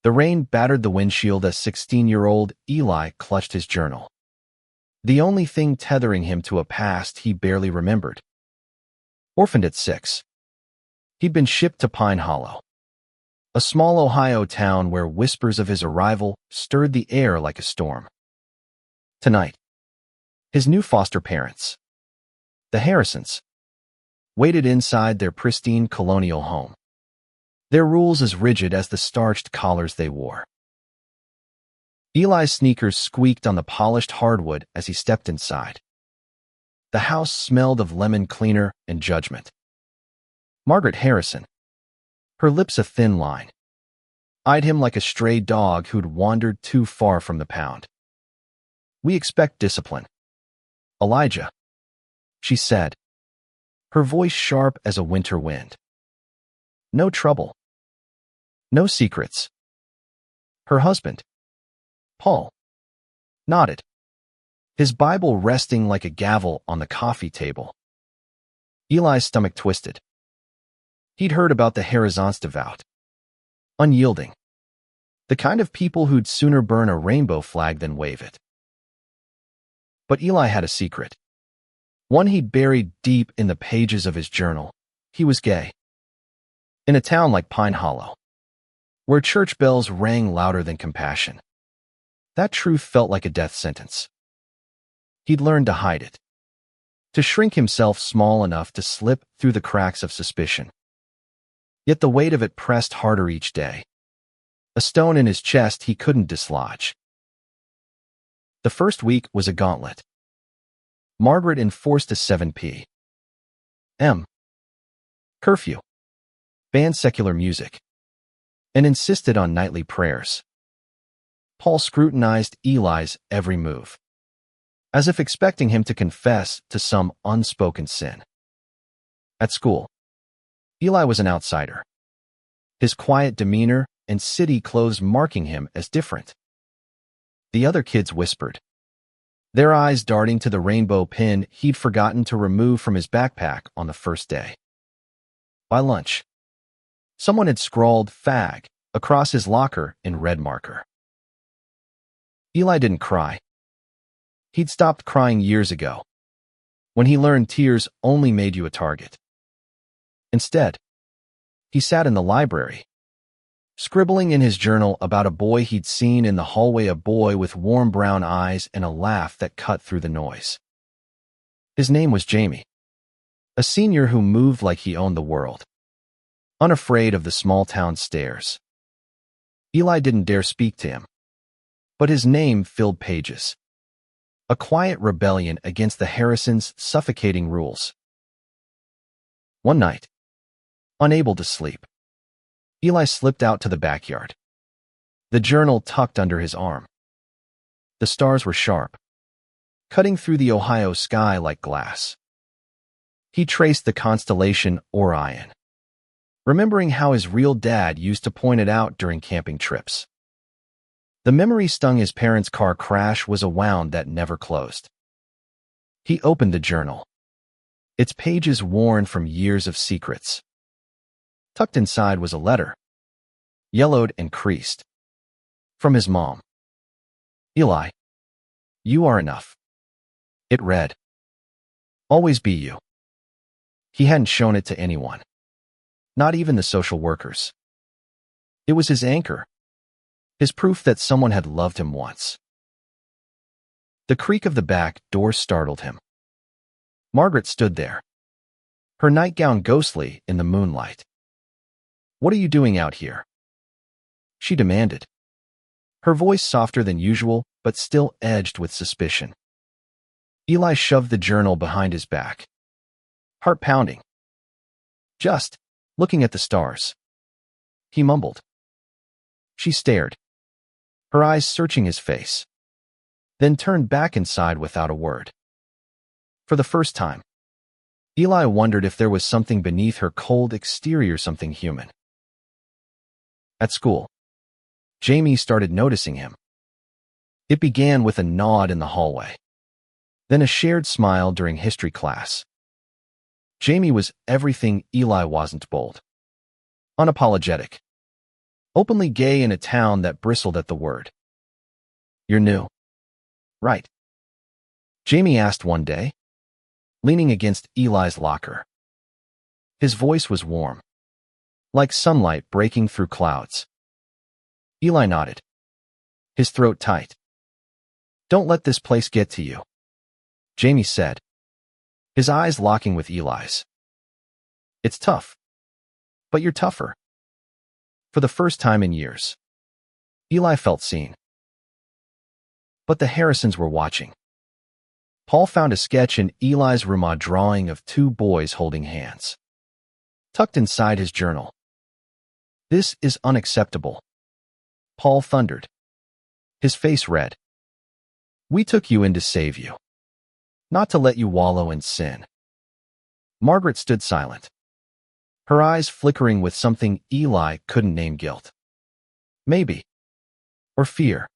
The rain battered the windshield as 16-year-old Eli clutched his journal. The only thing tethering him to a past he barely remembered. Orphaned at 6. He'd been shipped to Pine Hollow, a small Ohio town where whispers of his arrival stirred the air like a storm. Tonight, his new foster parents, the Harrisons, waited inside their pristine colonial home, their rules as rigid as the starched collars they wore. Eli's sneakers squeaked on the polished hardwood as he stepped inside. The house smelled of lemon cleaner and judgment. Margaret Harrison, her lips a thin line, eyed him like a stray dog who'd wandered too far from the pound. "We expect discipline, Elijah," she said, her voice sharp as a winter wind. "No trouble. No secrets." Her husband, Paul, nodded, his Bible resting like a gavel on the coffee table. Eli's stomach twisted. He'd heard about the Harrisons, devout, unyielding, the kind of people who'd sooner burn a rainbow flag than wave it. But Eli had a secret, one he'd buried deep in the pages of his journal. He was gay. In a town like Pine Hollow, where church bells rang louder than compassion, that truth felt like a death sentence. He'd learned to hide it, to shrink himself small enough to slip through the cracks of suspicion. Yet the weight of it pressed harder each day, a stone in his chest he couldn't dislodge. The first week was a gauntlet. Margaret enforced a 7 p.m. curfew, banned secular music, and insisted on nightly prayers. Paul scrutinized Eli's every move, as if expecting him to confess to some unspoken sin. At school, Eli was an outsider, his quiet demeanor and city clothes marking him as different. The other kids whispered, their eyes darting to the rainbow pin he'd forgotten to remove from his backpack on the first day. By lunch, someone had scrawled "fag" across his locker in red marker. Eli didn't cry. He'd stopped crying years ago, when he learned tears only made you a target. Instead, he sat in the library, scribbling in his journal about a boy he'd seen in the hallway, a boy with warm brown eyes and a laugh that cut through the noise. His name was Jamie, a senior who moved like he owned the world, unafraid of the small-town stares. Eli didn't dare speak to him, but his name filled pages, a quiet rebellion against the Harrisons' suffocating rules. One night, unable to sleep, Eli slipped out to the backyard, the journal tucked under his arm. The stars were sharp, cutting through the Ohio sky like glass. He traced the constellation Orion, remembering how his real dad used to point it out during camping trips. The memory stung his parents' car crash was a wound that never closed. He opened the journal, its pages worn from years of secrets. Tucked inside was a letter, yellowed and creased, from his mom. "Eli, you are enough." It read, "Always be you." He hadn't shown it to anyone, not even the social workers. It was his anchor, his proof that someone had loved him once. The creak of the back door startled him. Margaret stood there, her nightgown ghostly in the moonlight. "What are you doing out here?" she demanded, her voice softer than usual but still edged with suspicion. Eli shoved the journal behind his back, heart pounding. "Just looking at the stars," he mumbled. She stared, her eyes searching his face, then turned back inside without a word. For the first time, Eli wondered if there was something beneath her cold exterior, something human. At school, Jamie started noticing him. It began with a nod in the hallway, then a shared smile during history class. Jamie was everything Eli wasn't: bold, unapologetic, openly gay in a town that bristled at the word. "You're new, right?" Jamie asked one day, leaning against Eli's locker. His voice was warm, like sunlight breaking through clouds. Eli nodded, his throat tight. "Don't let this place get to you," Jamie said, his eyes locking with Eli's. "It's tough, but you're tougher." For the first time in years, Eli felt seen. But the Harrisons were watching. Paul found a sketch in Eli's room, a drawing of two boys holding hands, tucked inside his journal. "This is unacceptable," Paul thundered, his face red. "We took you in to save you, not to let you wallow in sin." Margaret stood silent, her eyes flickering with something Eli couldn't name: guilt, maybe, or fear.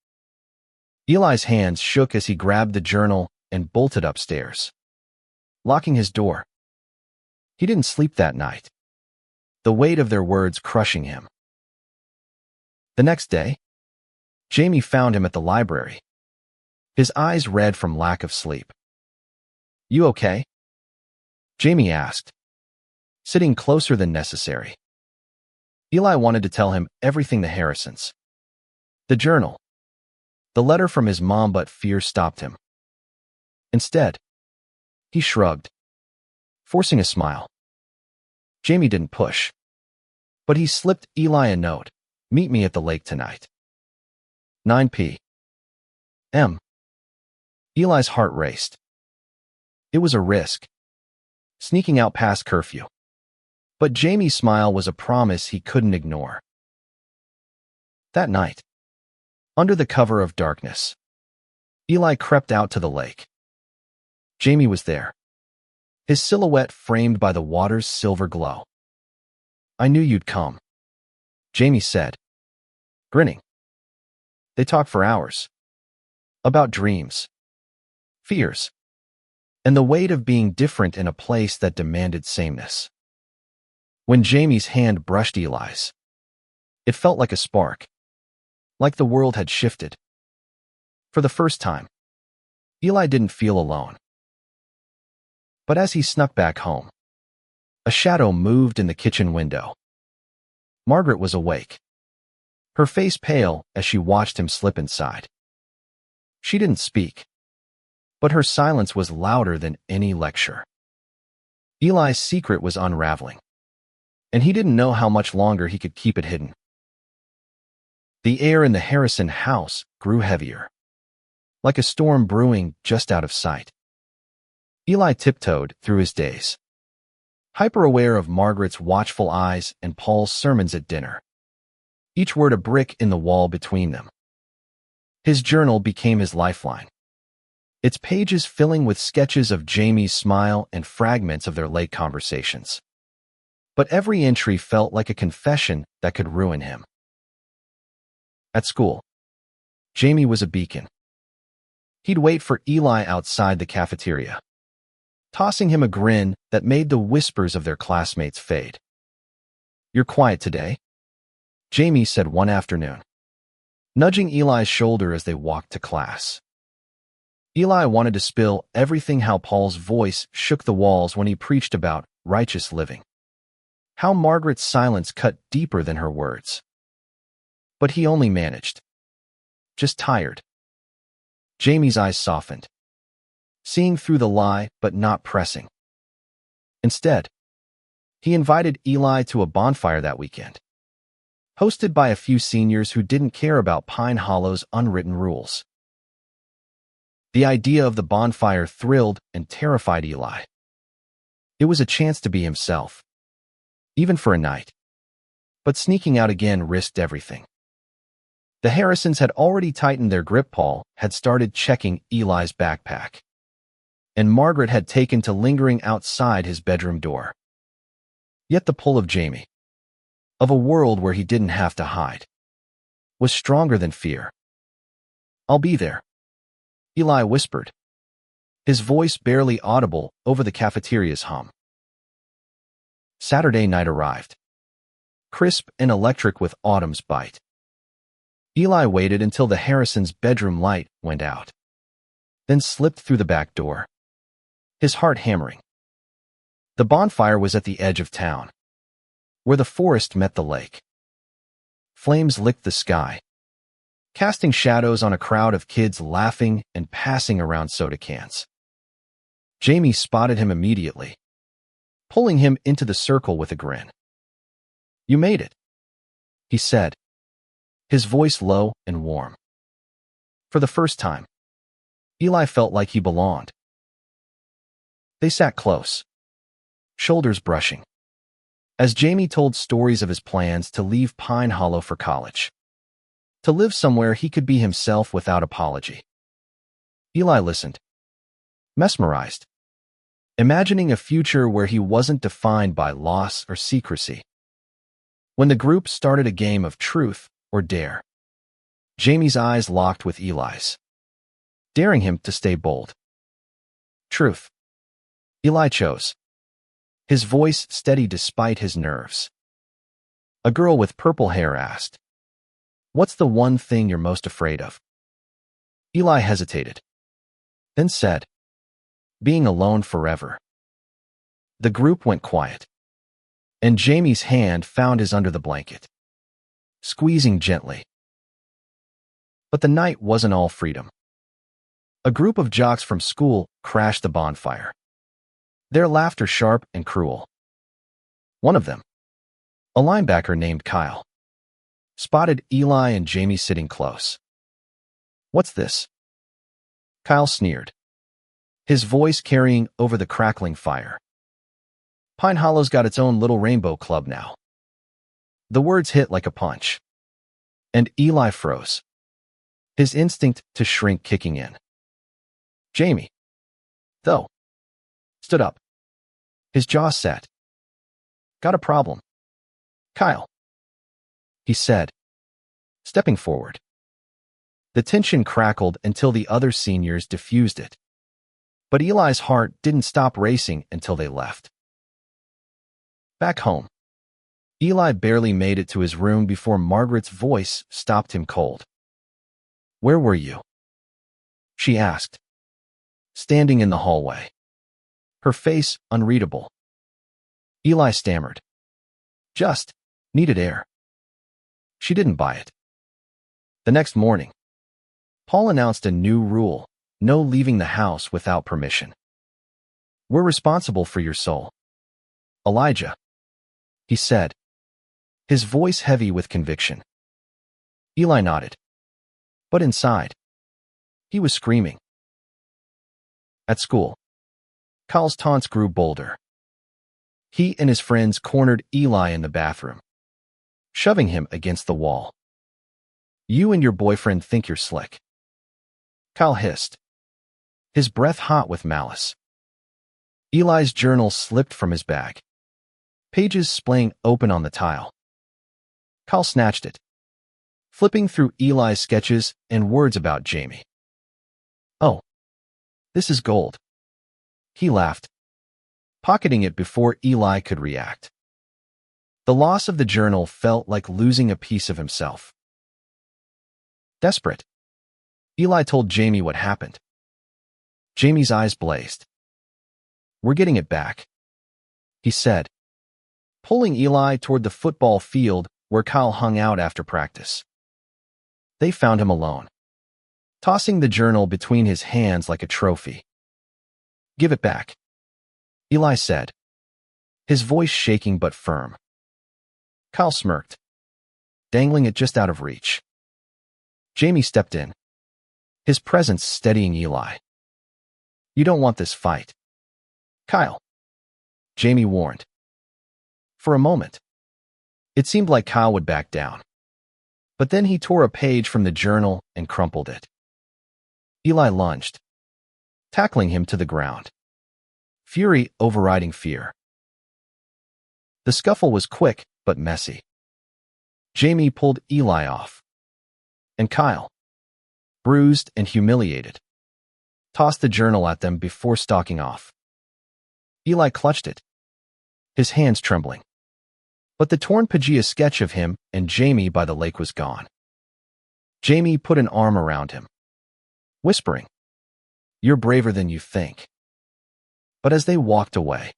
Eli's hands shook as he grabbed the journal and bolted upstairs, locking his door. He didn't sleep that night, the weight of their words crushing him. The next day, Jamie found him at the library, his eyes red from lack of sleep. "You okay?" Jamie asked, sitting closer than necessary. Eli wanted to tell him everything: the Harrisons, the journal, the letter from his mom, but fear stopped him. Instead, he shrugged, forcing a smile. Jamie didn't push, but he slipped Eli a note: "Meet me at the lake tonight, 9 p.m. Eli's heart raced. It was a risk, sneaking out past curfew. But Jamie's smile was a promise he couldn't ignore. That night, under the cover of darkness, Eli crept out to the lake. Jamie was there, his silhouette framed by the water's silver glow. "I knew you'd come," Jamie said, grinning. They talked for hours, about dreams, fears, and the weight of being different in a place that demanded sameness. When Jamie's hand brushed Eli's, it felt like a spark, like the world had shifted. For the first time, Eli didn't feel alone. But as he snuck back home, a shadow moved in the kitchen window. Margaret was awake, her face pale as she watched him slip inside. She didn't speak, but her silence was louder than any lecture. Eli's secret was unraveling, and he didn't know how much longer he could keep it hidden. The air in the Harrison house grew heavier, like a storm brewing just out of sight. Eli tiptoed through his days, hyper-aware of Margaret's watchful eyes and Paul's sermons at dinner, each word a brick in the wall between them. His journal became his lifeline, its pages filling with sketches of Jamie's smile and fragments of their late conversations. But every entry felt like a confession that could ruin him. At school, Jamie was a beacon. He'd wait for Eli outside the cafeteria, tossing him a grin that made the whispers of their classmates fade. "You're quiet today," Jamie said one afternoon, nudging Eli's shoulder as they walked to class. Eli wanted to spill everything: how Paul's voice shook the walls when he preached about righteous living, how Margaret's silence cut deeper than her words. But he only managed, just tired. Jamie's eyes softened, seeing through the lie but not pressing. Instead, he invited Eli to a bonfire that weekend, hosted by a few seniors who didn't care about Pine Hollow's unwritten rules. The idea of the bonfire thrilled and terrified Eli. It was a chance to be himself, even for a night. But sneaking out again risked everything. The Harrisons had already tightened their grip. Paul had started checking Eli's backpack, and Margaret had taken to lingering outside his bedroom door. Yet the pull of Jamie, of a world where he didn't have to hide, was stronger than fear. "I'll be there," Eli whispered, his voice barely audible over the cafeteria's hum. Saturday night arrived. crisp and electric with autumn's bite. Eli waited until the Harrisons' bedroom light went out, then slipped through the back door, his heart hammering. The bonfire was at the edge of town, where the forest met the lake. Flames licked the sky, casting shadows on a crowd of kids laughing and passing around soda cans. Jamie spotted him immediately, pulling him into the circle with a grin. "You made it," he said, his voice low and warm. For the first time, Eli felt like he belonged. They sat close, shoulders brushing, as Jamie told stories of his plans to leave Pine Hollow for college, to live somewhere he could be himself without apology. Eli listened, mesmerized, imagining a future where he wasn't defined by loss or secrecy. When the group started a game of truth or dare, Jamie's eyes locked with Eli's, daring him to stay bold. Truth. Eli chose, his voice steady despite his nerves. A girl with purple hair asked, "What's the one thing you're most afraid of?" Eli hesitated, then said, "Being alone forever." The group went quiet, and Jamie's hand found his under the blanket, squeezing gently. But the night wasn't all freedom. A group of jocks from school crashed the bonfire, their laughter sharp and cruel. One of them, a linebacker named Kyle, spotted Eli and Jamie sitting close. "What's this?" Kyle sneered, his voice carrying over the crackling fire. "Pine Hollow's got its own little rainbow club now." The words hit like a punch, and Eli froze, his instinct to shrink kicking in. Jamie, though, stood up, his jaw set. "Got a problem, Kyle," he said, stepping forward. The tension crackled until the other seniors diffused it, but Eli's heart didn't stop racing until they left. Back home, Eli barely made it to his room before Margaret's voice stopped him cold. "Where were you?" she asked, standing in the hallway, her face unreadable. Eli stammered, "Just needed air." She didn't buy it. The next morning, Paul announced a new rule: no leaving the house without permission. "We're responsible for your soul, Elijah," he said, his voice heavy with conviction. Eli nodded, but inside, he was screaming. At school, Kyle's taunts grew bolder. He and his friends cornered Eli in the bathroom, shoving him against the wall. "You and your boyfriend think you're slick," Kyle hissed, his breath hot with malice. Eli's journal slipped from his bag, pages splaying open on the tile. Kyle snatched it, flipping through Eli's sketches and words about Jamie. "Oh, this is gold," he laughed, pocketing it before Eli could react. The loss of the journal felt like losing a piece of himself. Desperate, Eli told Jamie what happened. Jamie's eyes blazed. "We're getting it back," he said, pulling Eli toward the football field where Kyle hung out after practice. They found him alone, tossing the journal between his hands like a trophy. "Give it back," Eli said, his voice shaking but firm. Kyle smirked, dangling it just out of reach. Jamie stepped in, his presence steadying Eli. "You don't want this fight, Kyle," Jamie warned. For a moment, it seemed like Kyle would back down, but then he tore a page from the journal and crumpled it. Eli lunged, tackling him to the ground, fury overriding fear. The scuffle was quick but messy. Jamie pulled Eli off, and Kyle, bruised and humiliated, tossed the journal at them before stalking off. Eli clutched it, his hands trembling. But the torn Pangea sketch of him and Jamie by the lake was gone. Jamie put an arm around him, whispering, "You're braver than you think." But as they walked away,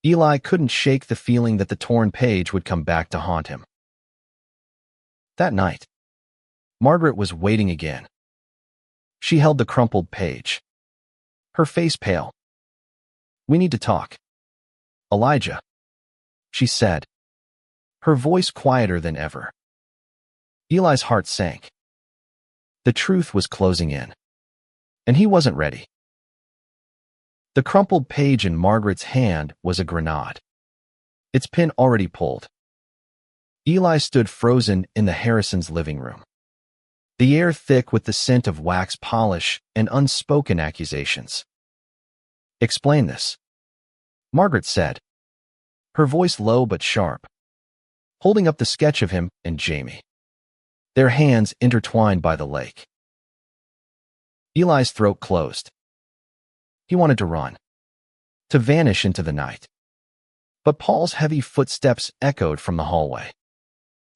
Eli couldn't shake the feeling that the torn page would come back to haunt him. That night, Margaret was waiting again. She held the crumpled page, her face pale. "We need to talk, Elijah," she said, her voice quieter than ever. Eli's heart sank. The truth was closing in, and he wasn't ready. The crumpled page in Margaret's hand was a grenade, its pin already pulled. Eli stood frozen in the Harrisons' living room, the air thick with the scent of wax polish and unspoken accusations. "Explain this," Margaret said, her voice low but sharp, holding up the sketch of him and Jamie, their hands intertwined by the lake. Eli's throat closed. He wanted to run, to vanish into the night. But Paul's heavy footsteps echoed from the hallway,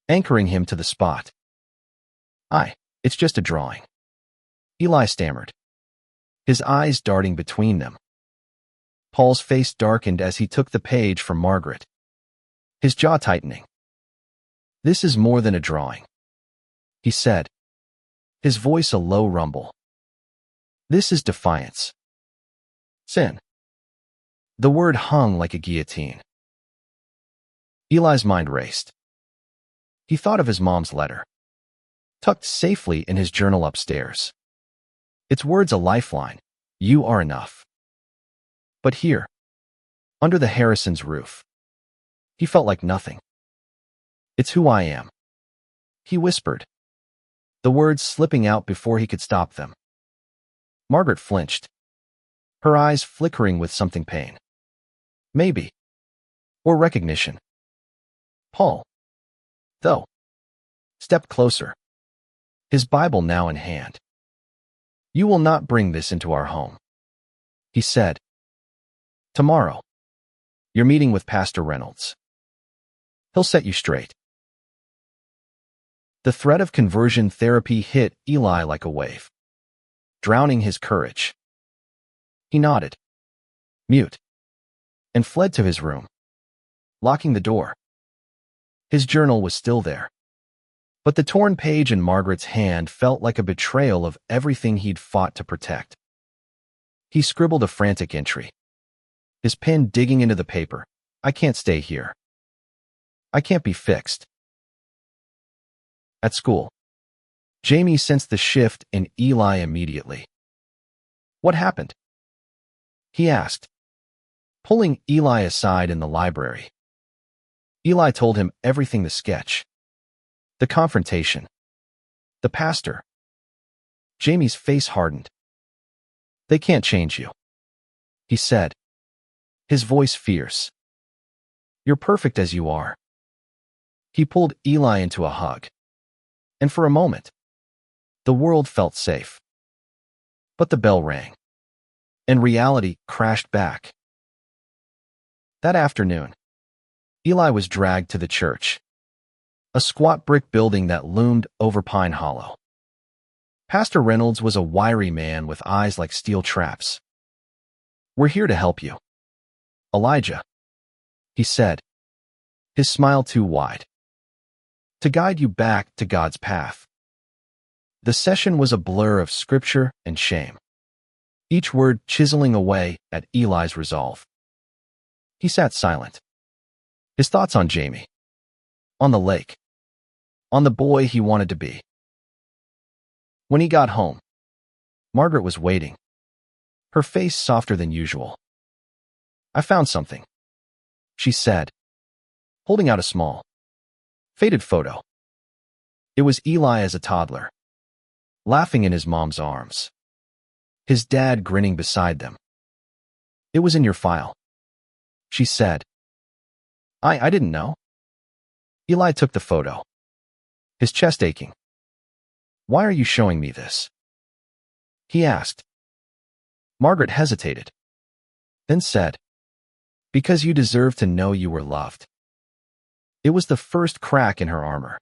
anchoring him to the spot. It's just a drawing," Eli stammered, his eyes darting between them. Paul's face darkened as he took the page from Margaret, his jaw tightening. "This is more than a drawing," he said, his voice a low rumble. "This is defiance. Sin." The word hung like a guillotine. Eli's mind raced. He thought of his mom's letter, tucked safely in his journal upstairs. Its words a lifeline: "You are enough." But here, under the Harrisons' roof, he felt like nothing. "It's who I am," he whispered, the words slipping out before he could stop them. Margaret flinched, her eyes flickering with something pain. Maybe. Or recognition. Paul, though, stepped closer, his Bible now in hand. "You will not bring this into our home," he said. "Tomorrow, you're meeting with Pastor Reynolds. He'll set you straight." The threat of conversion therapy hit Eli like a wave, drowning his courage. He nodded, mute, and fled to his room, locking the door. His journal was still there, but the torn page in Margaret's hand felt like a betrayal of everything he'd fought to protect. He scribbled a frantic entry, his pen digging into the paper. "I can't stay here. I can't be fixed." At school, Jamie sensed the shift in Eli immediately. "What happened?" he asked, pulling Eli aside in the library. Eli told him everything: the sketch, the confrontation, the pastor. Jamie's face hardened. "They can't change you," he said, his voice fierce. "You're perfect as you are." He pulled Eli into a hug, and for a moment, the world felt safe. But the bell rang, and reality crashed back. That afternoon, Eli was dragged to the church, a squat brick building that loomed over Pine Hollow. Pastor Reynolds was a wiry man with eyes like steel traps. "We're here to help you, Elijah," he said, his smile too wide. "To guide you back to God's path." The session was a blur of scripture and shame, each word chiseling away at Eli's resolve. He sat silent, his thoughts on Jamie, on the lake, on the boy he wanted to be. When he got home, Margaret was waiting, her face softer than usual. "I found something," she said, holding out a small, faded photo. It was Eli as a toddler, laughing in his mom's arms, his dad grinning beside them. "It was in your file," she said. I didn't know." Eli took the photo, his chest aching. "Why are you showing me this?" he asked. Margaret hesitated, then said, "Because you deserve to know you were loved." It was the first crack in her armor.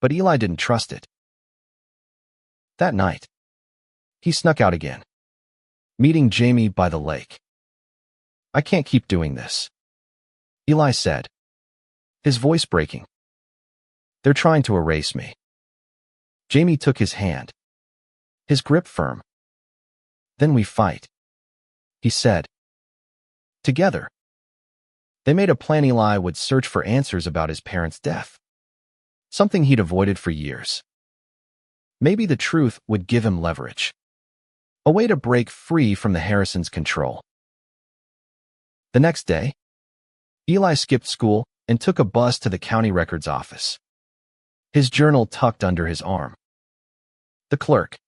But Eli didn't trust it. That night, he snuck out again, meeting Jamie by the lake. "I can't keep doing this," Eli said, his voice breaking. "They're trying to erase me." Jamie took his hand, his grip firm. "Then we fight," he said. Together, they made a plan. Eli would search for answers about his parents' death, something he'd avoided for years. Maybe the truth would give him leverage, a way to break free from the Harrisons' control. The next day, Eli skipped school and took a bus to the county records office, his journal tucked under his arm. The clerk,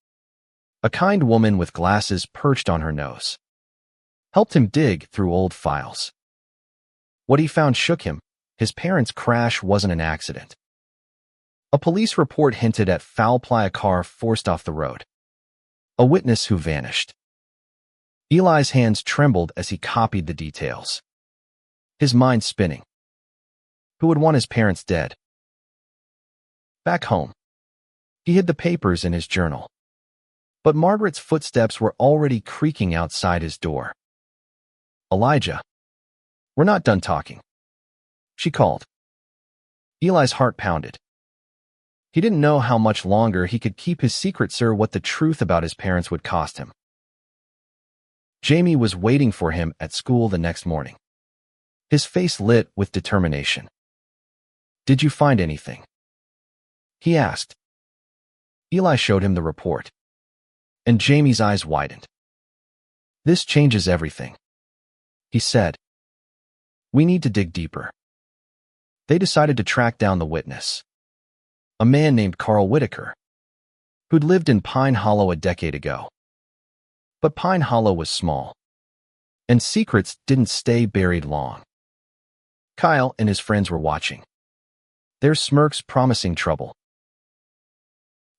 a kind woman with glasses perched on her nose, helped him dig through old files. What he found shook him. His parents' crash wasn't an accident. A police report hinted at foul play, a car forced off the road, a witness who vanished. Eli's hands trembled as he copied the details, his mind spinning. Who would want his parents dead? Back home, he hid the papers in his journal. But Margaret's footsteps were already creaking outside his door. "Elijah, we're not done talking," she called. Eli's heart pounded. He didn't know how much longer he could keep his secret, or what the truth about his parents would cost him. Jamie was waiting for him at school the next morning, his face lit with determination. "Did you find anything?" he asked. Eli showed him the report, and Jamie's eyes widened. "This changes everything," he said. "We need to dig deeper." They decided to track down the witness, a man named Carl Whitaker, who'd lived in Pine Hollow a decade ago. But Pine Hollow was small, and secrets didn't stay buried long. Kyle and his friends were watching, their smirks promising trouble.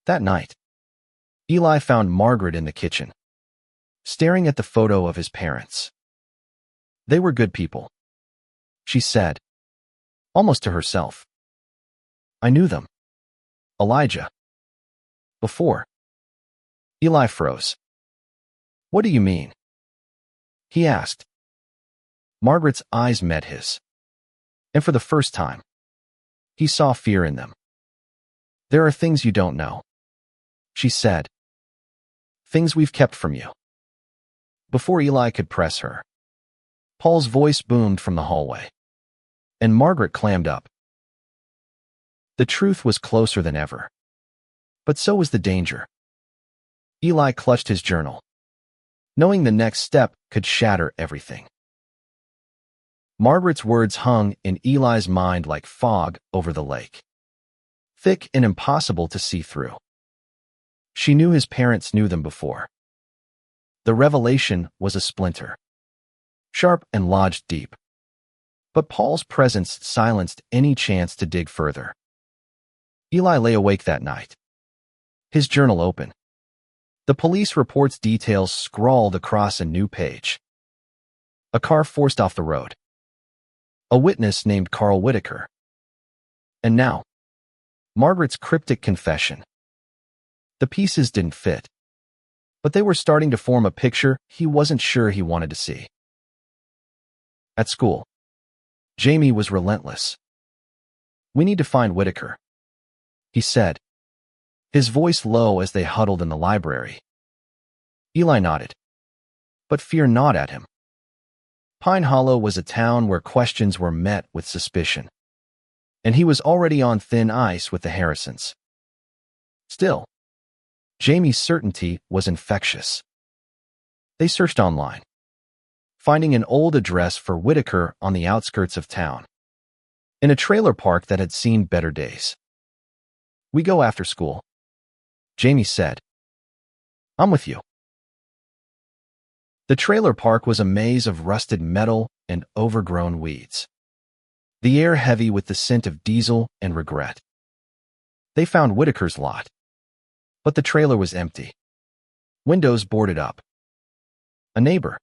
That night, Eli found Margaret in the kitchen, staring at the photo of his parents. "They were good people," she said, almost to herself. "I knew them, Elijah." Before. Eli froze. "What do you mean?" he asked. Margaret's eyes met his, and for the first time, he saw fear in them. "There are things you don't know," she said. "Things we've kept from you." Before Eli could press her, Paul's voice boomed from the hallway, and Margaret clammed up. The truth was closer than ever, but so was the danger. Eli clutched his journal, knowing the next step could shatter everything. Margaret's words hung in Eli's mind like fog over the lake, thick and impossible to see through. She knew his parents knew them before. The revelation was a splinter, sharp and lodged deep. But Paul's presence silenced any chance to dig further. Eli lay awake that night, his journal open. The police report's details scrawled across a new page. A car forced off the road, a witness named Carl Whitaker. And now, Margaret's cryptic confession. The pieces didn't fit, but they were starting to form a picture he wasn't sure he wanted to see. At school, Jamie was relentless. "We need to find Whitaker," he said, his voice low as they huddled in the library. Eli nodded, but fear gnawed at him. Pine Hollow was a town where questions were met with suspicion, and he was already on thin ice with the Harrisons. Still, Jamie's certainty was infectious. They searched online, finding an old address for Whitaker on the outskirts of town, in a trailer park that had seen better days. "We go after school," Jamie said. "I'm with you." The trailer park was a maze of rusted metal and overgrown weeds, the air heavy with the scent of diesel and regret. They found Whitaker's lot, but the trailer was empty, windows boarded up. A neighbor,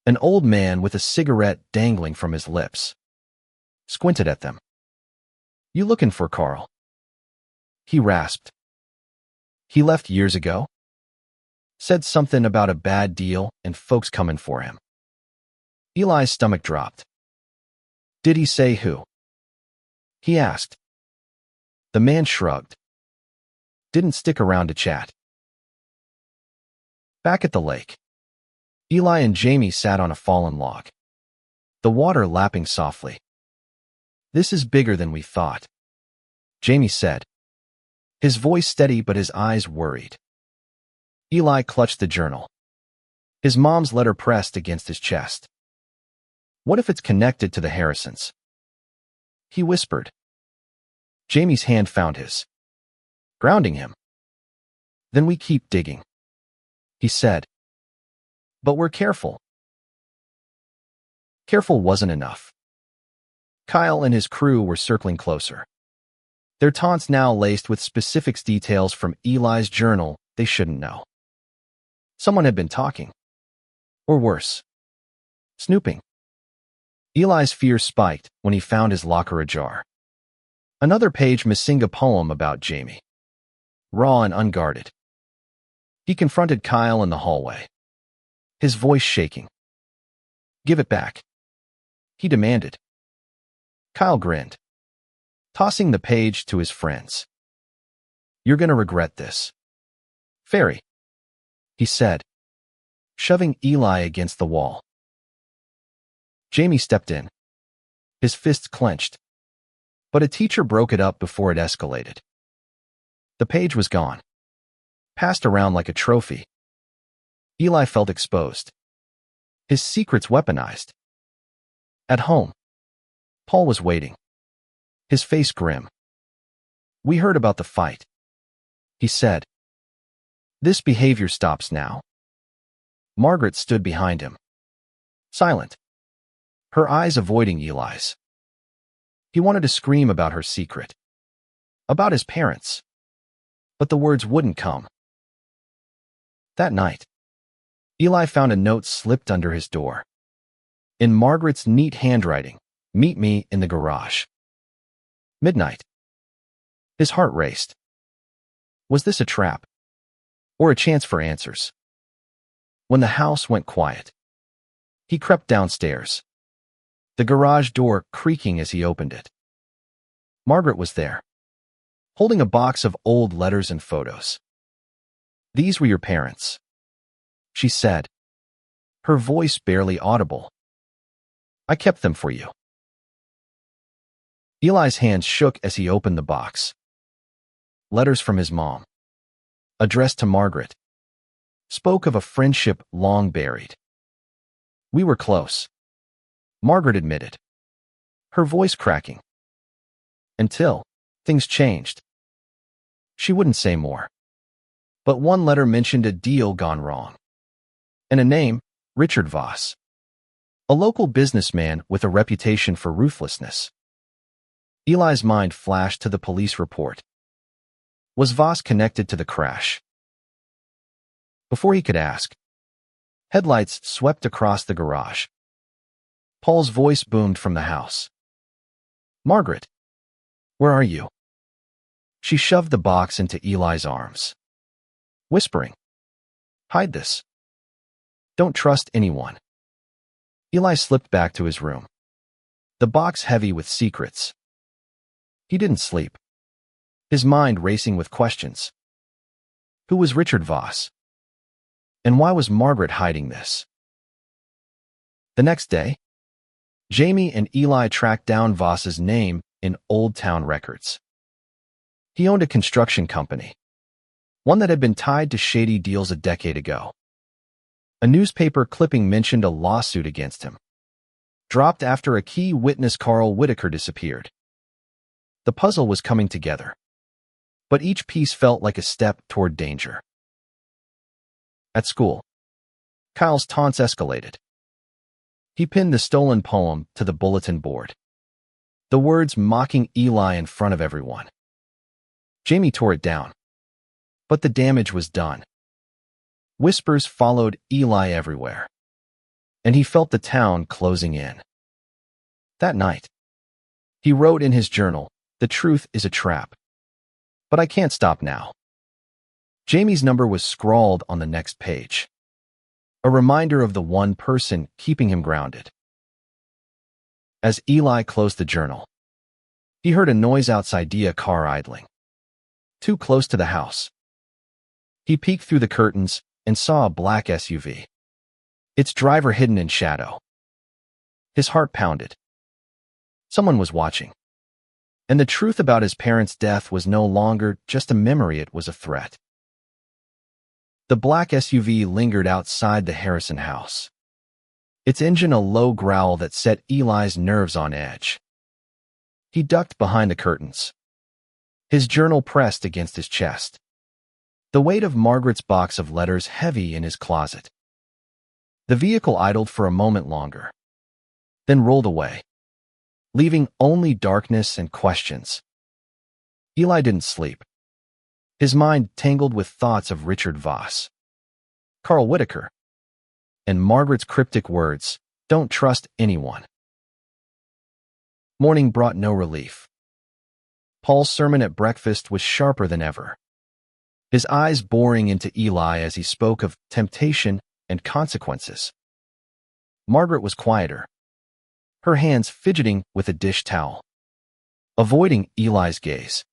an old man with a cigarette dangling from his lips, squinted at them. "You looking for Carl?" he rasped. "He left years ago? Said something about a bad deal and folks coming for him." Eli's stomach dropped. "Did he say who?" he asked. The man shrugged. Didn't stick around to chat. Back at the lake, Eli and Jamie sat on a fallen log, the water lapping softly. "This is bigger than we thought," Jamie said, his voice steady but his eyes worried. Eli clutched the journal, his mom's letter pressed against his chest. "What if it's connected to the Harrisons?" he whispered. Jamie's hand found his, grounding him. "Then we keep digging," he said. "But we're careful." Careful wasn't enough. Kyle and his crew were circling closer, their taunts now laced with specific details from Eli's journal they shouldn't know. Someone had been talking. Or worse, snooping. Eli's fear spiked when he found his locker ajar. Another page missing, a poem about Jamie. Raw and unguarded. He confronted Kyle in the hallway, his voice shaking. "Give it back," he demanded. Kyle grinned, tossing the page to his friends. "You're gonna regret this, Fairy," he said, shoving Eli against the wall. Jamie stepped in, his fists clenched, but a teacher broke it up before it escalated. The page was gone, passed around like a trophy. Eli felt exposed, his secrets weaponized. At home, Paul was waiting, his face grim. "We heard about the fight," he said. "This behavior stops now." Margaret stood behind him, silent, her eyes avoiding Eli's. He wanted to scream about her secret, about his parents, but the words wouldn't come. That night, Eli found a note slipped under his door. In Margaret's neat handwriting, "Meet me in the garage." Midnight. His heart raced. Was this a trap? Or a chance for answers? When the house went quiet, he crept downstairs, the garage door creaking as he opened it. Margaret was there, holding a box of old letters and photos. "These were your parents," she said, her voice barely audible. "I kept them for you." Eli's hands shook as he opened the box. Letters from his mom, addressed to Margaret, spoke of a friendship long buried. "We were close," Margaret admitted, her voice cracking. "Until things changed." She wouldn't say more, but one letter mentioned a deal gone wrong, and a name, Richard Voss, a local businessman with a reputation for ruthlessness. Eli's mind flashed to the police report. Was Voss connected to the crash? Before he could ask, headlights swept across the garage. Paul's voice boomed from the house. "Margaret, where are you?" She shoved the box into Eli's arms, whispering, "Hide this. Don't trust anyone." Eli slipped back to his room, the box heavy with secrets. He didn't sleep, his mind racing with questions. Who was Richard Voss? And why was Margaret hiding this? The next day, Jamie and Eli tracked down Voss's name in Old Town records. He owned a construction company, one that had been tied to shady deals a decade ago. A newspaper clipping mentioned a lawsuit against him, dropped after a key witness, Carl Whitaker, disappeared. The puzzle was coming together, but each piece felt like a step toward danger. At school, Kyle's taunts escalated. He pinned the stolen poem to the bulletin board, the words mocking Eli in front of everyone. Jamie tore it down, but the damage was done. Whispers followed Eli everywhere, and he felt the town closing in. That night, he wrote in his journal, The truth is a trap. But I can't stop now. Jamie's number was scrawled on the next page. A reminder of the one person keeping him grounded. As Eli closed the journal, he heard a noise outside a car idling, too close to the house. He peeked through the curtains and saw a black SUV, its driver hidden in shadow. His heart pounded. Someone was watching. And the truth about his parents' death was no longer just a memory, it was a threat. The black SUV lingered outside the Harrison house, its engine a low growl that set Eli's nerves on edge. He ducked behind the curtains, his journal pressed against his chest, the weight of Margaret's box of letters heavy in his closet. The vehicle idled for a moment longer, then rolled away, leaving only darkness and questions. Eli didn't sleep, his mind tangled with thoughts of Richard Voss, Carl Whitaker, and Margaret's cryptic words, "Don't trust anyone." Morning brought no relief. Paul's sermon at breakfast was sharper than ever, his eyes boring into Eli as he spoke of temptation and consequences. Margaret was quieter, her hands fidgeting with a dish towel, avoiding Eli's gaze.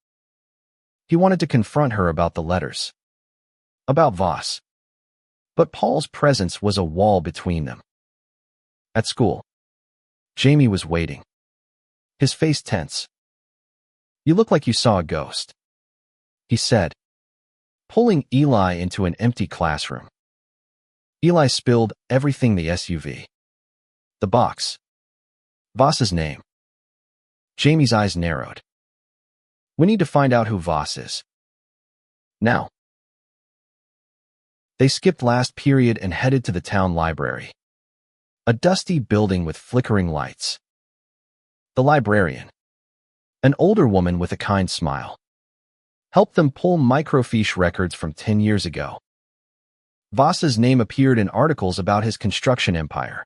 He wanted to confront her about the letters, about Voss, but Paul's presence was a wall between them. At school, Jamie was waiting, his face tense. "You look like you saw a ghost," he said, pulling Eli into an empty classroom. Eli spilled everything: the SUV, the box, Voss's name. Jamie's eyes narrowed. "We need to find out who Voss is. Now." They skipped last period and headed to the town library, a dusty building with flickering lights. The librarian, an older woman with a kind smile, helped them pull microfiche records from 10 years ago. Voss's name appeared in articles about his construction empire.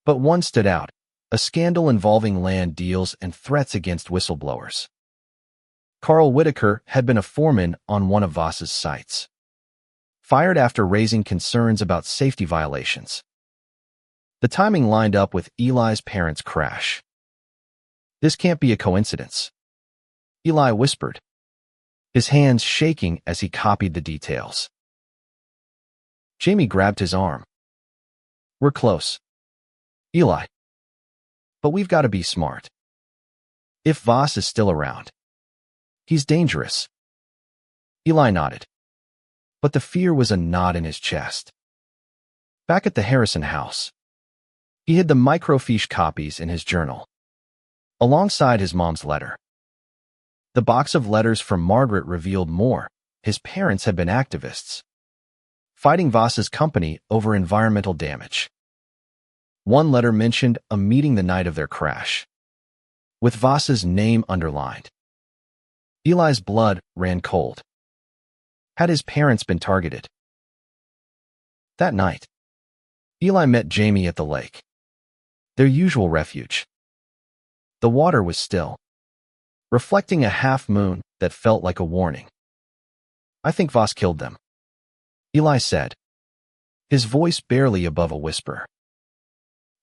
But one stood out: a scandal involving land deals and threats against whistleblowers. Carl Whitaker had been a foreman on one of Voss's sites, fired after raising concerns about safety violations. The timing lined up with Eli's parents' crash. "This can't be a coincidence," Eli whispered, his hands shaking as he copied the details. Jamie grabbed his arm. "We're close, Eli. But we've got to be smart. If Voss is still around, he's dangerous." Eli nodded, but the fear was a knot in his chest. Back at the Harrison house, he hid the microfiche copies in his journal, alongside his mom's letter. The box of letters from Margaret revealed more. His parents had been activists, fighting Voss's company over environmental damage. One letter mentioned a meeting the night of their crash, with Voss's name underlined. Eli's blood ran cold. Had his parents been targeted? That night, Eli met Jamie at the lake, their usual refuge. The water was still, reflecting a half-moon that felt like a warning. "I think Voss killed them," Eli said, his voice barely above a whisper.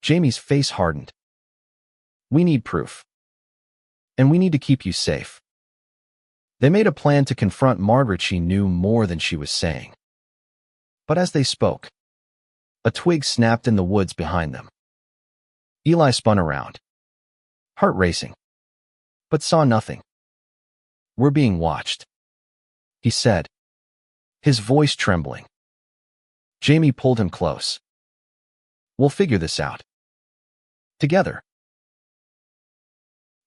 Jamie's face hardened. "We need proof. And we need to keep you safe." They made a plan to confront Margaret. She knew more than she was saying. But as they spoke, a twig snapped in the woods behind them. Eli spun around, heart racing, but saw nothing. "We're being watched," he said, his voice trembling. Jamie pulled him close. "We'll figure this out together."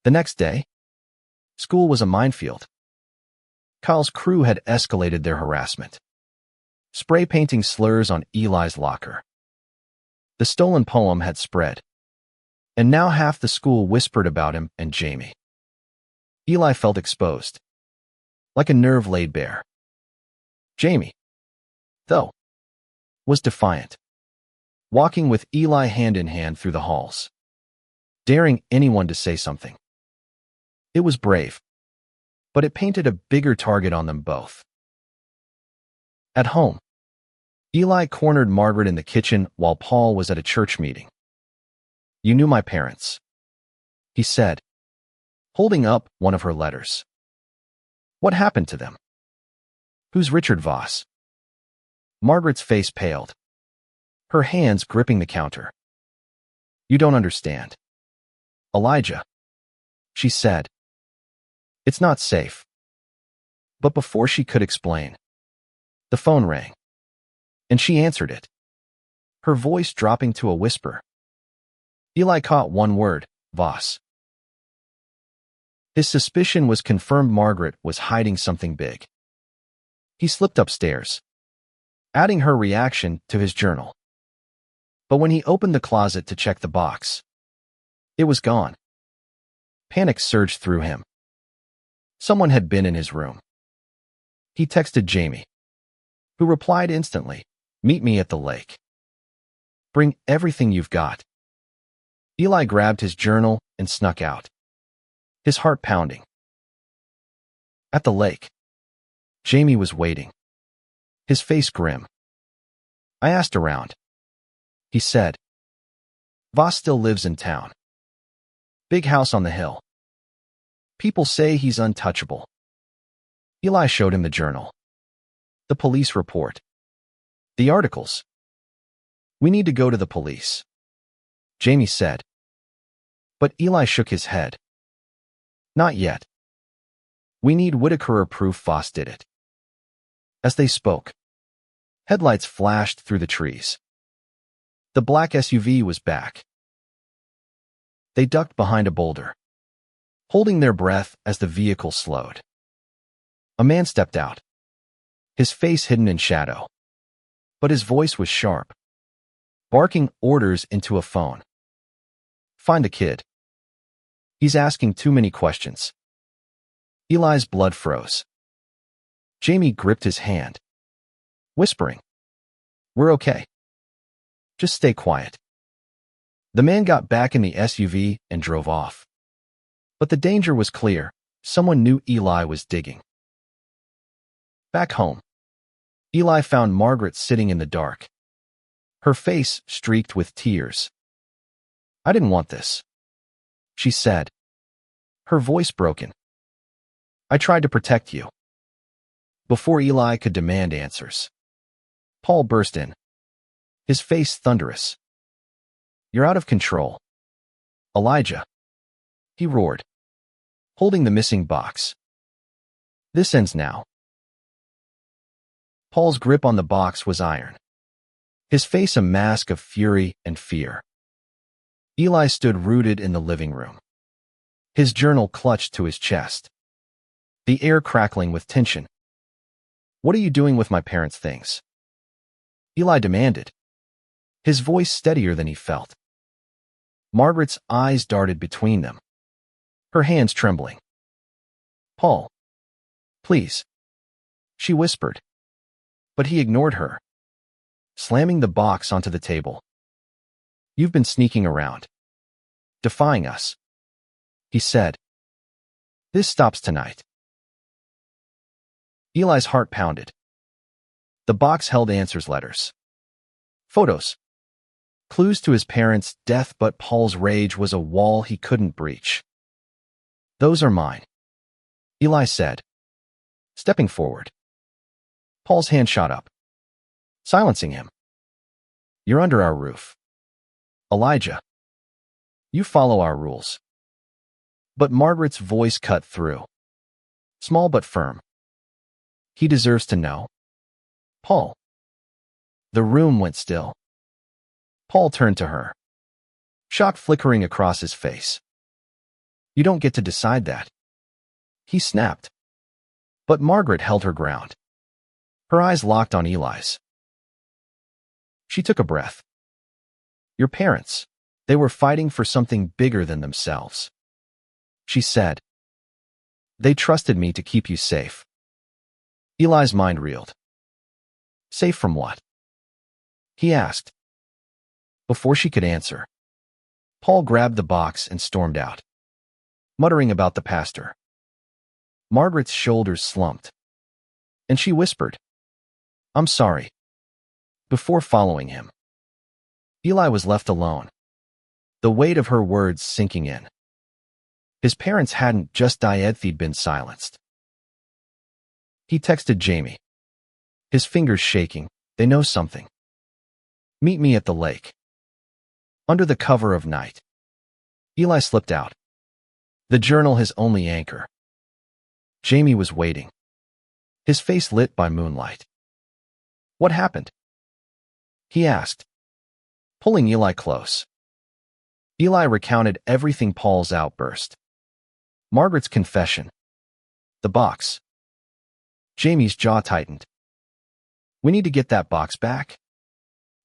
The next day, school was a minefield. Kyle's crew had escalated their harassment, spray painting slurs on Eli's locker. The stolen poem had spread, and now half the school whispered about him and Jamie. Eli felt exposed, like a nerve laid bare. Jamie, though, was defiant, walking with Eli hand in hand through the halls, daring anyone to say something. It was brave, but it painted a bigger target on them both. At home, Eli cornered Margaret in the kitchen while Paul was at a church meeting. "You knew my parents," he said, holding up one of her letters. "What happened to them? Who's Richard Voss?" Margaret's face paled, her hands gripping the counter. "You don't understand, Elijah," she said. "It's not safe." But before she could explain, the phone rang, and she answered it, her voice dropping to a whisper. Eli caught one word: Voss. His suspicion was confirmed. Margaret was hiding something big. He slipped upstairs, adding her reaction to his journal. But when he opened the closet to check the box, it was gone. Panic surged through him. Someone had been in his room. He texted Jamie, who replied instantly, "Meet me at the lake. Bring everything you've got." Eli grabbed his journal and snuck out, his heart pounding. At the lake, Jamie was waiting, his face grim. "I asked around," he said. "Voss still lives in town. Big house on the hill. People say he's untouchable." Eli showed him the journal, the police report, the articles. "We need to go to the police," Jamie said. But Eli shook his head. "Not yet. We need Whitaker proof Voss did it." As they spoke, headlights flashed through the trees. The black SUV was back. They ducked behind a boulder, holding their breath as the vehicle slowed. A man stepped out, his face hidden in shadow, but his voice was sharp, barking orders into a phone. "Find the kid. He's asking too many questions." Eli's blood froze. Jamie gripped his hand, whispering, "We're okay. Just stay quiet." The man got back in the SUV and drove off. But the danger was clear. Someone knew Eli was digging. Back home, Eli found Margaret sitting in the dark, her face streaked with tears. "I didn't want this," she said, her voice broken. "I tried to protect you." Before Eli could demand answers, Paul burst in, his face thunderous. "You're out of control, Elijah," he roared, holding the missing box. "This ends now." Paul's grip on the box was iron, his face a mask of fury and fear. Eli stood rooted in the living room, his journal clutched to his chest, the air crackling with tension. "What are you doing with my parents' things?" Eli demanded, his voice steadier than he felt. Margaret's eyes darted between them, her hands trembling. "Paul, please," she whispered. But he ignored her, slamming the box onto the table. "You've been sneaking around, defying us," he said. "This stops tonight." Eli's heart pounded. The box held answers letters, photos, clues to his parents' death, but Paul's rage was a wall he couldn't breach. "Those are mine," Eli said, stepping forward. Paul's hand shot up, silencing him. "You're under our roof, Elijah. You follow our rules." But Margaret's voice cut through, small but firm. "He deserves to know, Paul." The room went still. Paul turned to her, shock flickering across his face. "You don't get to decide that," he snapped. But Margaret held her ground, her eyes locked on Eli's. She took a breath. "Your parents, they were fighting for something bigger than themselves," she said. "They trusted me to keep you safe." Eli's mind reeled. "Safe from what?" he asked. Before she could answer, Paul grabbed the box and stormed out, muttering about the pastor. Margaret's shoulders slumped, and she whispered, "I'm sorry," before following him. Eli was left alone, the weight of her words sinking in. His parents hadn't just died, they'd been silenced. He texted Jamie, his fingers shaking. "They know something. Meet me at the lake." Under the cover of night, Eli slipped out, the journal his only anchor. Jamie was waiting, his face lit by moonlight. "What happened?" he asked, pulling Eli close. Eli recounted everything: Paul's outburst, Margaret's confession, the box. Jamie's jaw tightened. "We need to get that box back,"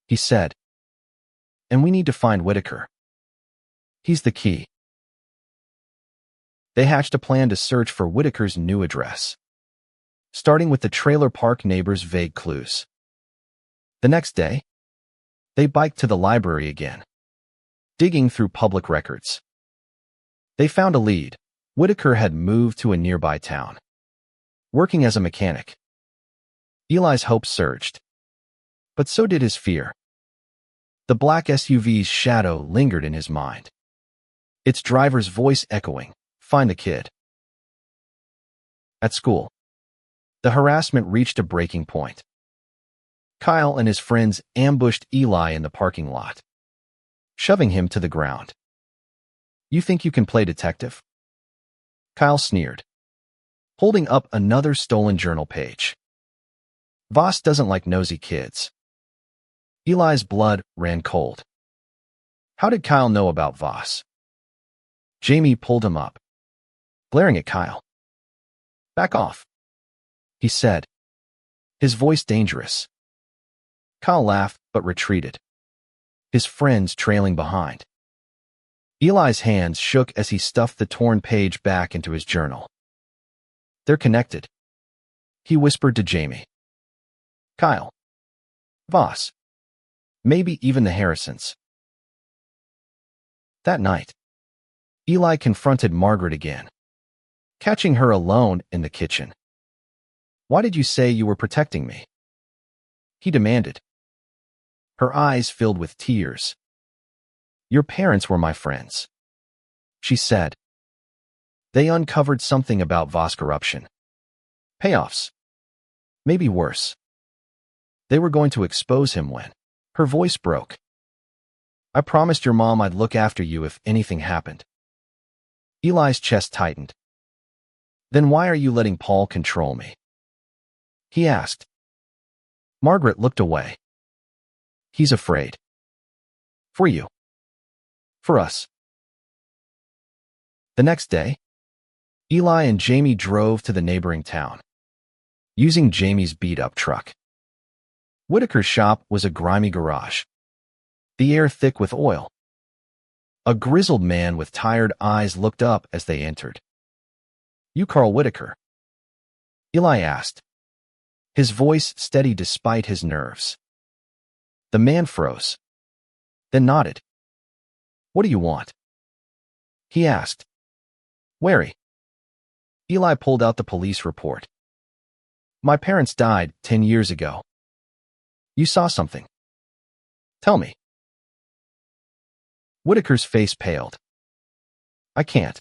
he said. "And we need to find Whitaker. He's the key." They hatched a plan to search for Whitaker's new address, starting with the trailer park neighbors' vague clues. The next day, they biked to the library again, digging through public records. They found a lead. Whitaker had moved to a nearby town, working as a mechanic. Eli's hopes surged, but so did his fear. The black SUV's shadow lingered in his mind, its driver's voice echoing, "Find the kid." At school, the harassment reached a breaking point. Kyle and his friends ambushed Eli in the parking lot, shoving him to the ground. "You think you can play detective?" Kyle sneered, holding up another stolen journal page. "Voss doesn't like nosy kids." Eli's blood ran cold. How did Kyle know about Voss? Jamie pulled him up, glaring at Kyle. "Back off," he said, his voice dangerous. Kyle laughed but retreated, his friends trailing behind. Eli's hands shook as he stuffed the torn page back into his journal. "They're connected," he whispered to Jamie. "Kyle, Voss, maybe even the Harrisons." That night, Eli confronted Margaret again, catching her alone in the kitchen. "Why did you say you were protecting me?" he demanded. Her eyes filled with tears. "Your parents were my friends," she said. "They uncovered something about Voss corruption. Payoffs. Maybe worse. They were going to expose him when..." Her voice broke. "I promised your mom I'd look after you if anything happened." Eli's chest tightened. "Then why are you letting Paul control me?" he asked. Margaret looked away. "He's afraid. For you. For us." The next day, Eli and Jamie drove to the neighboring town, using Jamie's beat-up truck. Whitaker's shop was a grimy garage, the air thick with oil. A grizzled man with tired eyes looked up as they entered. "You Carl Whitaker?" Eli asked, his voice steady despite his nerves. The man froze, then nodded. "What do you want?" he asked. "Wary." Eli pulled out the police report. "My parents died 10 years ago. You saw something. Tell me." Whitaker's face paled. "I can't,"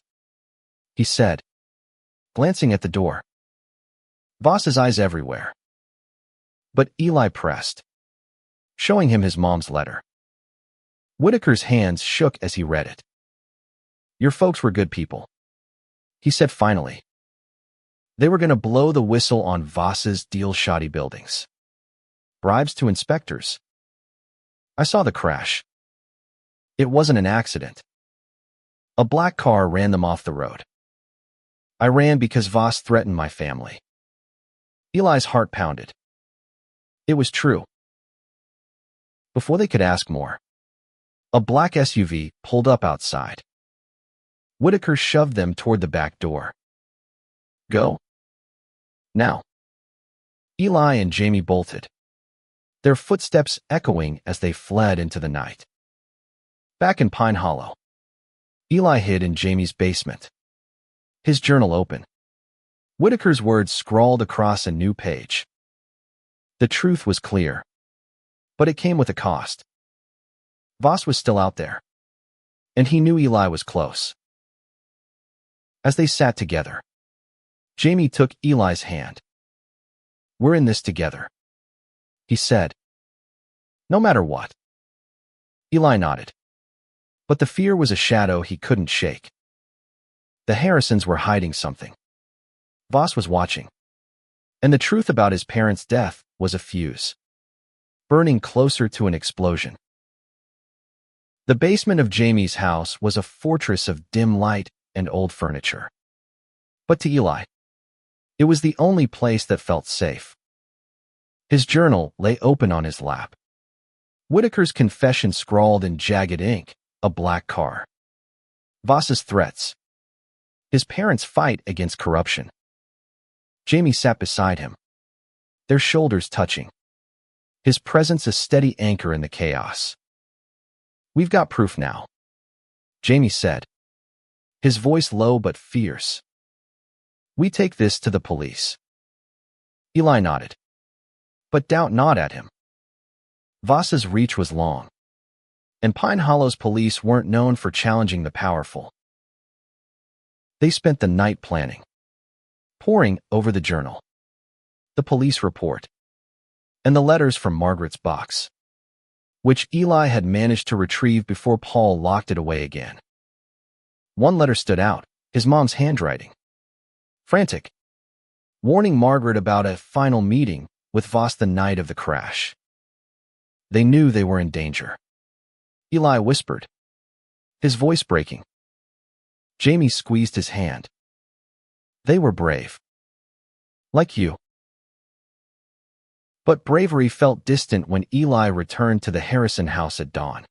he said, glancing at the door. Voss's eyes everywhere. But Eli pressed, showing him his mom's letter. Whitaker's hands shook as he read it. "Your folks were good people," he said finally. "They were going to blow the whistle on Voss's deal-shoddy buildings. Bribes to inspectors. I saw the crash. It wasn't an accident. A black car ran them off the road. I ran because Voss threatened my family." Eli's heart pounded. It was true. Before they could ask more, a black SUV pulled up outside. Whitaker shoved them toward the back door. "Go. Now." Eli and Jamie bolted, their footsteps echoing as they fled into the night. Back in Pine Hollow, Eli hid in Jamie's basement, His journal open. Whitaker's words scrawled across a new page. The truth was clear, but it came with a cost. Voss was still out there, and he knew Eli was close. As they sat together, Jamie took Eli's hand. "We're in this together," he said. "No matter what." Eli nodded, but the fear was a shadow he couldn't shake. The Harrisons were hiding something. Voss was watching, and the truth about his parents' death was a fuse, burning closer to an explosion. The basement of Jamie's house was a fortress of dim light and old furniture. But to Eli, it was the only place that felt safe. His journal lay open on his lap. Whitaker's confession scrawled in jagged ink, a black car. Voss's threats. His parents' fight against corruption. Jamie sat beside him, their shoulders touching, his presence a steady anchor in the chaos. "We've got proof now," Jamie said, his voice low but fierce. "We take this to the police." Eli nodded, but doubt gnawed at him. Voss's reach was long, and Pine Hollow's police weren't known for challenging the powerful. They spent the night planning, poring over the journal, the police report, and the letters from Margaret's box, which Eli had managed to retrieve before Paul locked it away again. One letter stood out, his mom's handwriting. Frantic, warning Margaret about a final meeting with Voss the night of the crash. They knew they were in danger. Eli whispered, his voice breaking. Jamie squeezed his hand. "They were brave. Like you." But bravery felt distant when Eli returned to the Harrison house at dawn.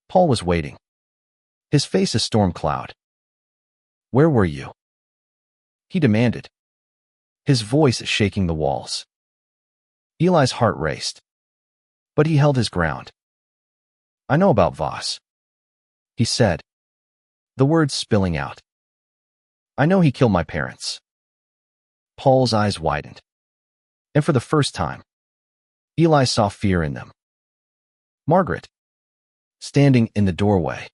Paul was waiting, his face a storm cloud. "Where were you?" he demanded, his voice shaking the walls. Eli's heart raced, but he held his ground. "I know about Voss," he said, the words spilling out. "I know he killed my parents." Paul's eyes widened, and for the first time, Eli saw fear in them. Margaret, standing in the doorway,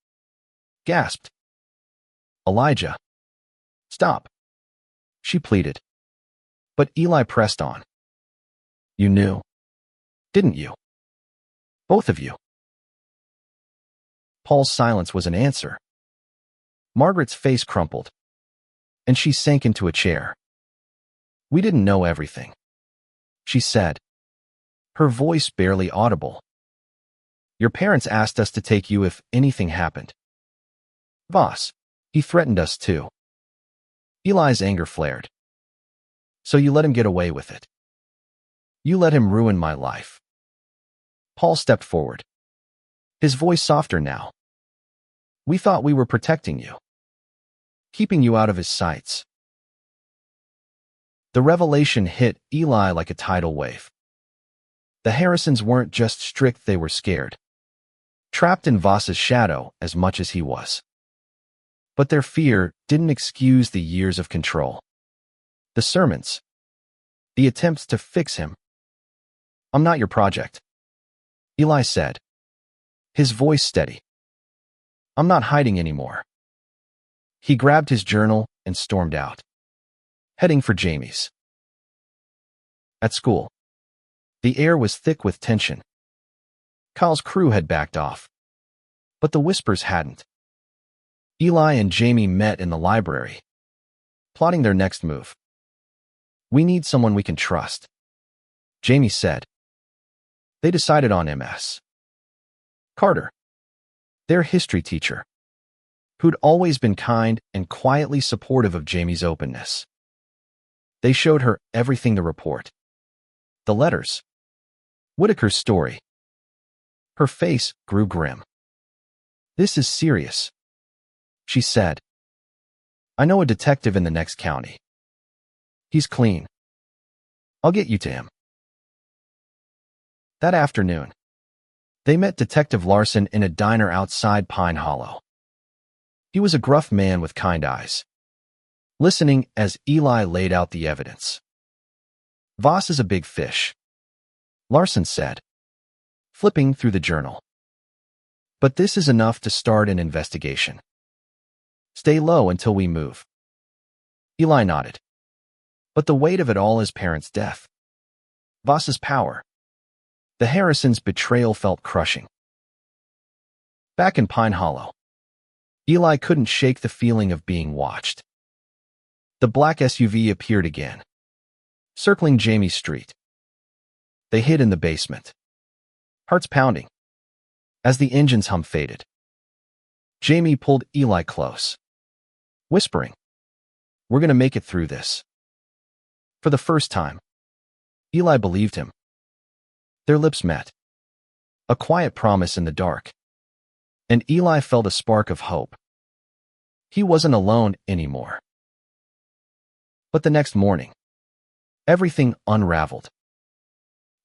gasped. "Elijah, stop," she pleaded. But Eli pressed on. "You knew, didn't you? Both of you." Paul's silence was an answer. Margaret's face crumpled, and she sank into a chair. "We didn't know everything," she said, her voice barely audible. "Your parents asked us to take you if anything happened. Voss, he threatened us too." Eli's anger flared. "So you let him get away with it. You let him ruin my life." Paul stepped forward, his voice softer now. "We thought we were protecting you, keeping you out of his sights." The revelation hit Eli like a tidal wave. The Harrisons weren't just strict, they were scared, trapped in Voss's shadow as much as he was. But their fear didn't excuse the years of control. The sermons, the attempts to fix him. "I'm not your project," Eli said, his voice steady. "I'm not hiding anymore." He grabbed his journal and stormed out, heading for Jamie's. At school, the air was thick with tension. Kyle's crew had backed off, but the whispers hadn't. Eli and Jamie met in the library, plotting their next move. "We need someone we can trust," Jamie said. They decided on Ms. Carter, their history teacher, who'd always been kind and quietly supportive of Jamie's openness. They showed her everything to report. The letters, Whitaker's story. Her face grew grim. "This is serious," she said. "I know a detective in the next county. He's clean. I'll get you to him." That afternoon, they met Detective Larson in a diner outside Pine Hollow. He was a gruff man with kind eyes. listening as Eli laid out the evidence. "Voss is a big fish," Larson said, flipping through the journal. "But this is enough to start an investigation. Stay low until we move." Eli nodded. But the weight of it all is parents' death. Voss's power. The Harrisons' betrayal felt crushing. Back in Pine Hollow, Eli couldn't shake the feeling of being watched. The black SUV appeared again, circling Jamie's street. They hid in the basement, hearts pounding. As the engine's hum faded, Jamie pulled Eli close, whispering, "We're going to make it through this." For the first time, Eli believed him. Their lips met, a quiet promise in the dark, and Eli felt a spark of hope. He wasn't alone anymore. But the next morning, everything unraveled.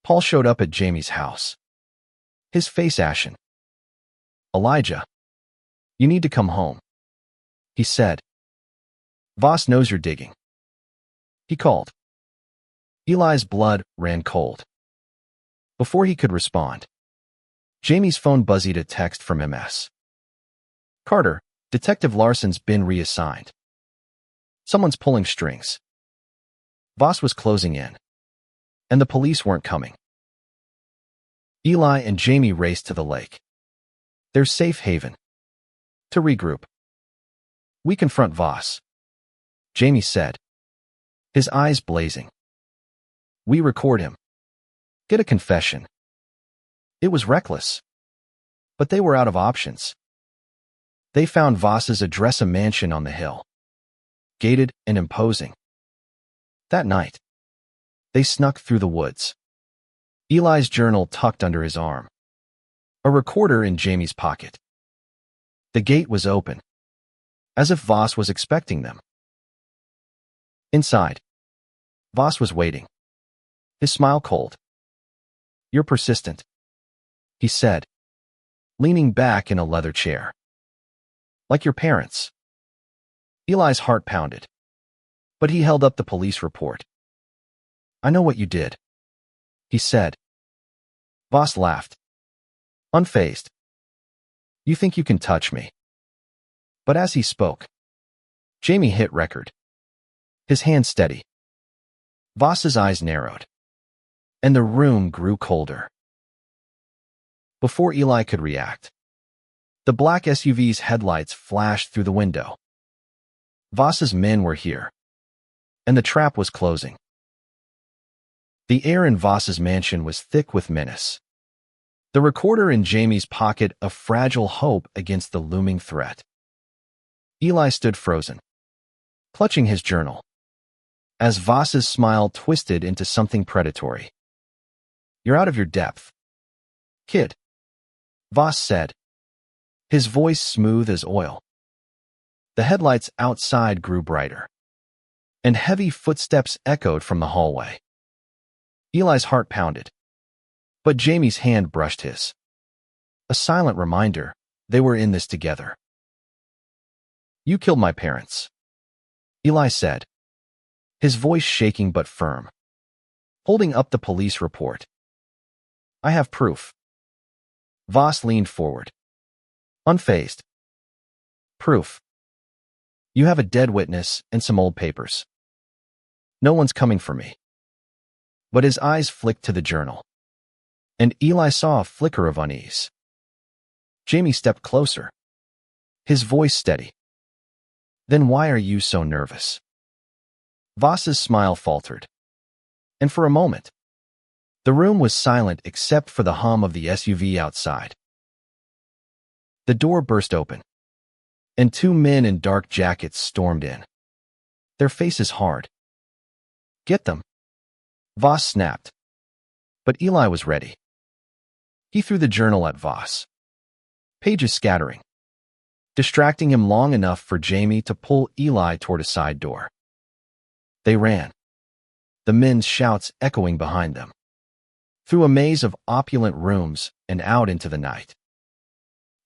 Paul showed up at Jamie's house, his face ashen. "Elijah, you need to come home," he said. "Voss knows you're digging." He called. Eli's blood ran cold. Before he could respond, Jamie's phone buzzed a text from MS. "Carter, Detective Larson's been reassigned. Someone's pulling strings." Voss was closing in, and the police weren't coming. Eli and Jamie raced to the lake, their safe haven, to regroup. "We confront Voss," Jamie said, his eyes blazing. "We record him. Get a confession." It was reckless, but they were out of options. They found Voss's address, a mansion on the hill, gated and imposing. That night, they snuck through the woods, Eli's journal tucked under his arm, a recorder in Jamie's pocket. The gate was open, as if Voss was expecting them. Inside, Voss was waiting, his smile cold. "You're persistent," he said, leaning back in a leather chair. "Like your parents." Eli's heart pounded, but he held up the police report. "I know what you did," he said. Voss laughed, unfazed. "You think you can touch me?" But as he spoke, Jamie hit record, his hand steady. Voss's eyes narrowed, and the room grew colder. Before Eli could react, the black SUV's headlights flashed through the window. Voss's men were here, and the trap was closing. The air in Voss's mansion was thick with menace, the recorder in Jamie's pocket a fragile hope against the looming threat. Eli stood frozen, clutching his journal, as Voss's smile twisted into something predatory. "You're out of your depth, kid," Voss said, his voice smooth as oil. The headlights outside grew brighter, and heavy footsteps echoed from the hallway. Eli's heart pounded, but Jamie's hand brushed his, a silent reminder they were in this together. "You killed my parents," Eli said, his voice shaking but firm, holding up the police report. "I have proof." Voss leaned forward, unfazed. "Proof? You have a dead witness and some old papers." "No one's coming for me." But his eyes flicked to the journal, and Eli saw a flicker of unease. Jamie stepped closer, his voice steady. "Then why are you so nervous?" Voss's smile faltered, and for a moment, the room was silent except for the hum of the SUV outside. The door burst open, and two men in dark jackets stormed in, their faces hard. "Get them," Voss snapped. But Eli was ready. He threw the journal at Voss, pages scattering, distracting him long enough for Jamie to pull Eli toward a side door. They ran, the men's shouts echoing behind them, through a maze of opulent rooms and out into the night.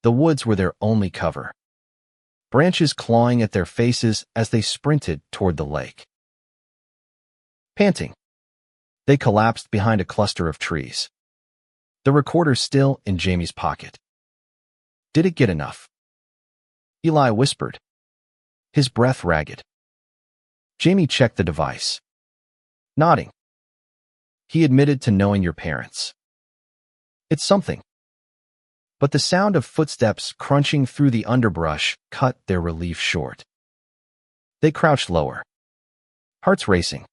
The woods were their only cover. branches clawing at their faces as they sprinted toward the lake. Panting, they collapsed behind a cluster of trees. The recorder still in Jamie's pocket. Did it get enough? Eli whispered, his breath ragged. Jamie checked the device, nodding. He admitted to knowing your parents. It's something. But the sound of footsteps crunching through the underbrush cut their relief short. They crouched lower, hearts racing,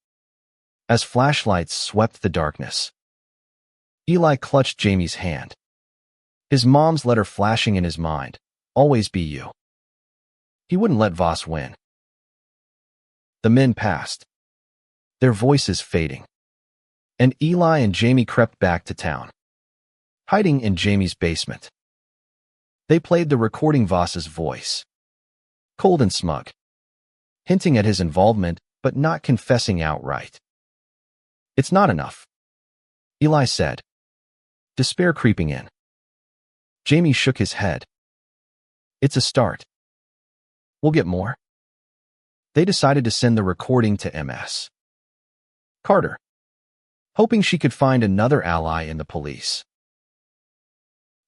as flashlights swept the darkness. Eli clutched Jamie's hand. His mom's letter flashing in his mind, always be you. He wouldn't let Voss win. The men passed, their voices fading, and Eli and Jamie crept back to town, hiding in Jamie's basement. They played the recording Voss's voice, cold and smug, hinting at his involvement but not confessing outright. It's not enough, Eli said, despair creeping in. Jamie shook his head. It's a start. We'll get more. They decided to send the recording to Ms. Carter, hoping she could find another ally in the police.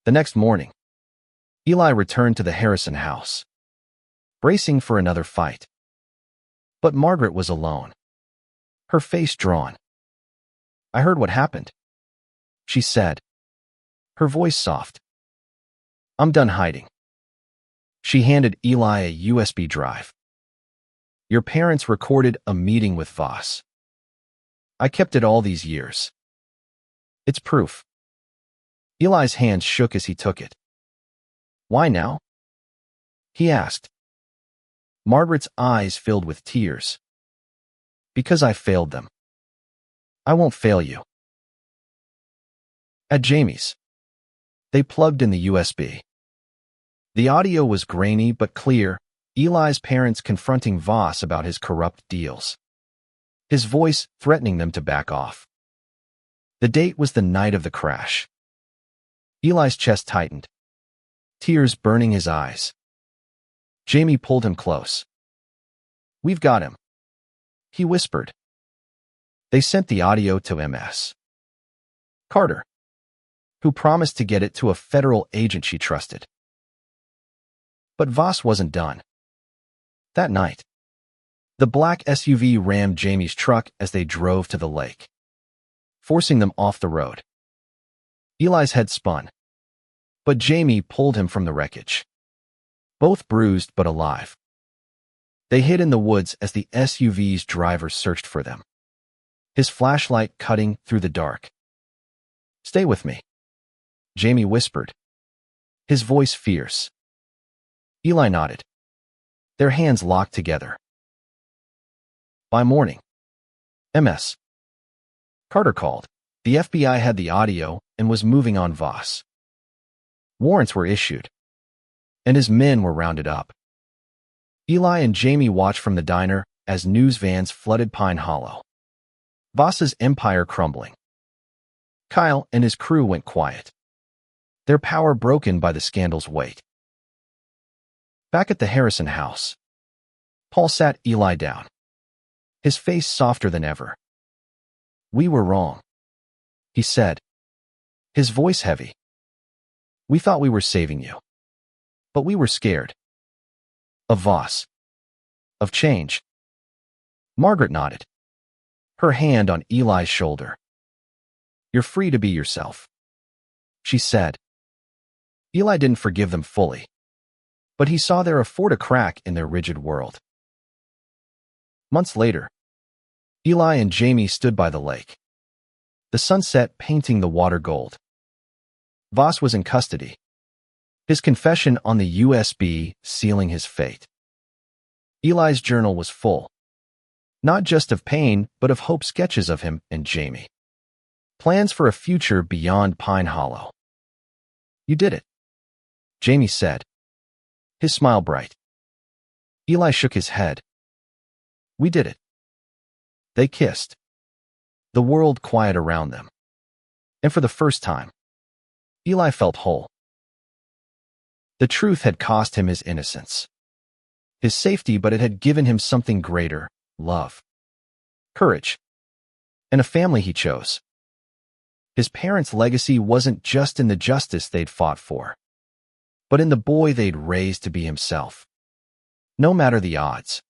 The next morning, Eli returned to the Harrison house, bracing for another fight. But Margaret was alone, her face drawn. I heard what happened, she said, her voice soft. I'm done hiding. She handed Eli a USB drive. Your parents recorded a meeting with Voss. I kept it all these years. It's proof. Eli's hands shook as he took it. Why now? He asked. Margaret's eyes filled with tears. Because I failed them. I won't fail you. At Jamie's, they plugged in the USB. The audio was grainy but clear, Eli's parents confronting Voss about his corrupt deals. His voice threatening them to back off. The date was the night of the crash. Eli's chest tightened, tears burning his eyes. Jamie pulled him close. We've got him, he whispered. They sent the audio to Ms. Carter, who promised to get it to a federal agent she trusted. But Voss wasn't done. That night, the black SUV rammed Jamie's truck as they drove to the lake, forcing them off the road. Eli's head spun, but Jamie pulled him from the wreckage. Both bruised but alive. They hid in the woods as the SUV's driver searched for them, his flashlight cutting through the dark. Stay with me, Jamie whispered, his voice fierce. Eli nodded, their hands locked together. By morning, Ms. Carter called. The FBI had the audio and was moving on Voss. Warrants were issued, and his men were rounded up. Eli and Jamie watched from the diner as news vans flooded Pine Hollow. Voss's empire crumbling. Kyle and his crew went quiet, their power broken by the scandal's weight. Back at the Harrison house, Paul sat Eli down, his face softer than ever. We were wrong, he said, his voice heavy. We thought we were saving you, but we were scared. Of Voss. Of change. Margaret nodded, her hand on Eli's shoulder. You're free to be yourself, she said. Eli didn't forgive them fully, but he saw there afford a crack in their rigid world. Months later, Eli and Jamie stood by the lake, the sunset painting the water gold. Voss was in custody, his confession on the USB sealing his fate. Eli's journal was full, not just of pain, but of hope, sketches of him and Jamie. Plans for a future beyond Pine Hollow. You did it, Jamie said, his smile bright. Eli shook his head. We did it. They kissed, the world quiet around them. And for the first time, Eli felt whole. The truth had cost him his innocence, His safety, but it had given him something greater: love, courage, and a family he chose. His parents' legacy wasn't just in the justice they'd fought for, but in the boy they'd raised to be himself. No matter the odds,